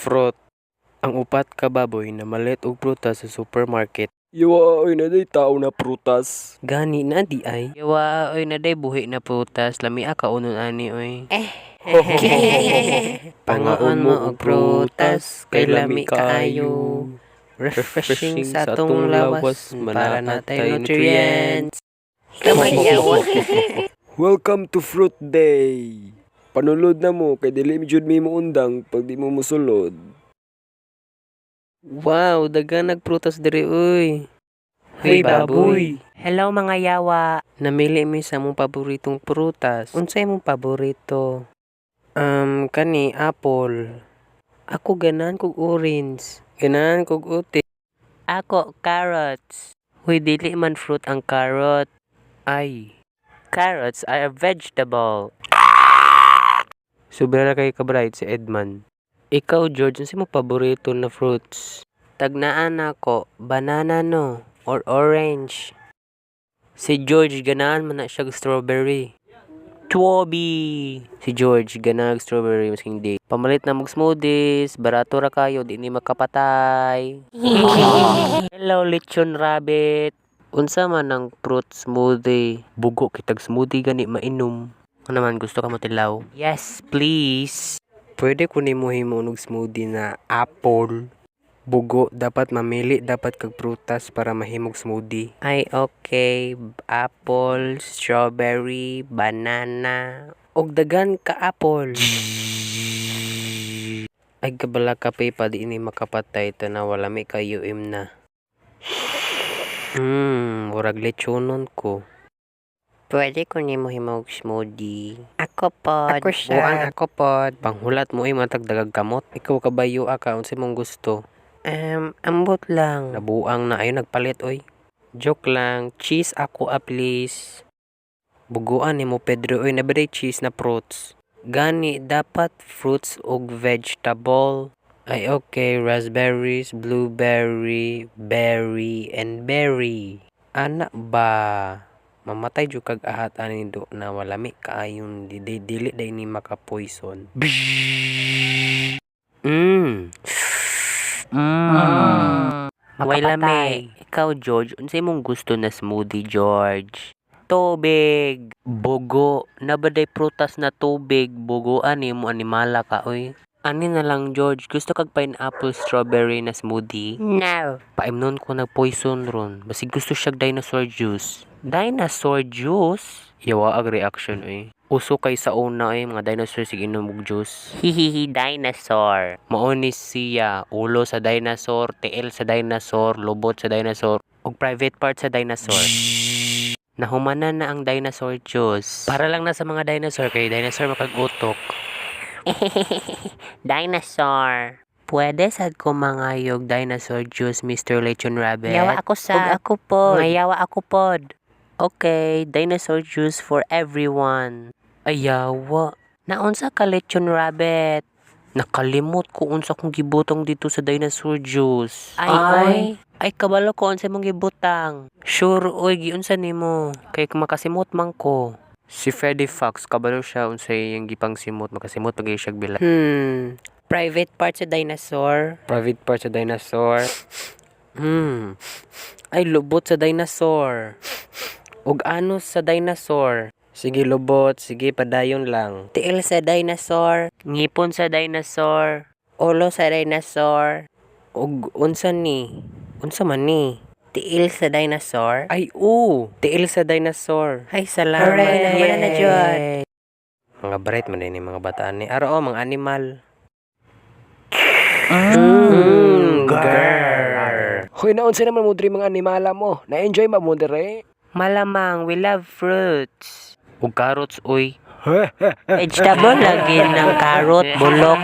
Fruit. Ang upat ka baboy na malit og prutas sa supermarket. Yawa ay naday tao na prutas. Gani na di ay. Yawa oy naday buhi na prutas, lami ka unon ani oy. Pangaon mo og prutas, kay lami kaayo. Refreshing sa atong lawas, para natay nutrients. Welcome to Fruit Day. Panulod na mo kay dili jud mi mo undang pag di mo mosulod. Wow, dagan nagprutas diri oy. Hey baboy. Hello mga yawa. Namili mi sa mong paboritong prutas. Unsay mong paborito? Kani apple. Ako ganan kog orange. Ganan kog uti. Ako carrots. Huy, dili man fruit ang carrot. Ay. Carrots are a vegetable. Sobra na kay ka-bright si Edman. Ikaw, George, ano mo paborito na fruits? Tagnaan ako, banana no, or orange. Si George, ganaan man na siya strawberry. Twoby! Si George, ganag strawberry, mas hindi. Pamalit na mag-smoothies, barato ra kayo, di ni makapatay. Hello, lechon rabbit. Unsa man ang fruit smoothie? Bugo kitag smoothie gani mainom. Ano naman, gusto ka matilaw? Yes, please. Pwede ko nimo himo og smoothie na apple. Bugo, dapat mamili dapat kag prutas para mahimog smoothie. Ay, okay. Apple, strawberry, banana. Og dagan ka apple. Ay kabala kape pa di ni makapatay tanaw wala may kayo na. Murag lechonon ko. Pwede ko nimo himog smoothie. Ako pod. Ako siya. Buang ako pod. Panghulat mo ay matag dagag kamot. Ikaw kabayo ka unsay mong gusto? Ambot lang. Nabuang na ayo nagpalit oy. Joke lang. Cheese ako please. Buguan nimo Pedro oy nabaday cheese na fruits. Gani dapat fruits ug vegetable. Ay okay, raspberries, blueberry, berry, and berry. Ana ba? Mamatay jud kag ahat ani do na walami kaayon dili day ni maka-poison. Way lami. Ikaw George, unsay mong gusto na smoothie George? Tubig. Bugo, nabaday prutas na tubig, bugoan nimo animala ka oy. Ani na lang George, gusto kag pineapple strawberry na smoothie? No. Paimnon ko nag-poison ron. Basig gusto siya dinosaur juice. Dinosaur juice? Yawa ag reaction eh. Uso kay sa una eh, mga dinosaur sig inom og juice. Hihihi, dinosaur. Mao ni siya, ulo sa dinosaur, tiil sa dinosaur, lubot sa dinosaur, ug private part sa dinosaur. Nahumanan na ang dinosaur juice. Para lang na sa mga dinosaur kay dinosaur makag-utok. Dinosaur. Pwede sad ko mangayog dinosaur juice, Mr. Lechon Rabbit. Yawa ako sa. Ug ako pod. Mayawa ako pod. Okay, dinosaur juice for everyone. Ayawa. Naunsa ka lechon rabbit? Nakalimot ko unsa kong gibutang dito sa dinosaur juice. Ay. Ay kabalo ko unsa mong gibutang. Sure oy giunsa nimo kay makasimot man ko. Si Freddy Fox kabalo siya unsay yang gipang simot makasimot pag siya bila. Private part sa dinosaur. Private part sa dinosaur. Ay lubot sa dinosaur. Ug anos sa dinosaur. Sige lubot, sige padayon lang. Tiil sa dinosaur. Ngipon sa dinosaur. Ulo sa dinosaur. Ug unsa ni? Unsa man ni? Tiil sa dinosaur. Ay tiil sa dinosaur. Ay salamat. Wala na jud. Mga bright man ni mga bataan ni. Aro mga animal. Girl. Hoy naunsa naman mo diri mga animala mo? Na-enjoy ba mo diri? Malamang, we love fruits. Ug carrots oy. Vegetable lagi ng carrot, bulok.